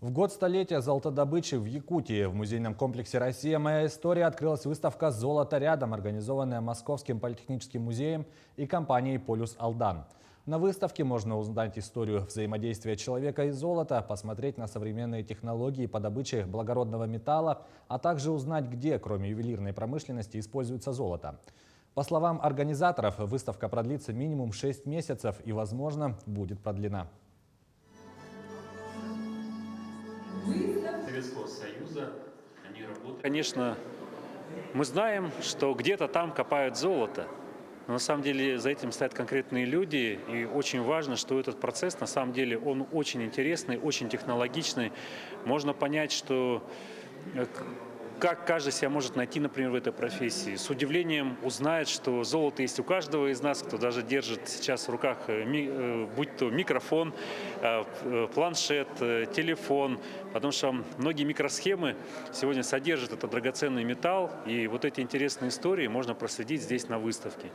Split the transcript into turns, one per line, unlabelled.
В год столетия золотодобычи в Якутии в музейном комплексе «Россия. Моя история» открылась выставка «Золото рядом», организованная Московским политехническим музеем и компанией «Полюс Алдан». На выставке можно узнать историю взаимодействия человека и золота, посмотреть на современные технологии по добыче благородного металла, а также узнать, где, кроме ювелирной промышленности, используется золото. По словам организаторов, выставка продлится минимум 6 месяцев и, возможно, будет продлена.
Советского Союза они работают. Конечно, мы знаем, что где-то там копают золото, но на самом деле за этим стоят конкретные люди, и очень важно, что этот процесс на самом деле он очень интересный, очень технологичный. Можно понять, что как каждый себя может найти, например, в этой профессии. С удивлением узнает, что золото есть у каждого из нас, кто даже держит сейчас в руках, будь то микрофон, планшет, телефон, потому что многие микросхемы сегодня содержат этот драгоценный металл, и вот эти интересные истории можно проследить здесь на выставке.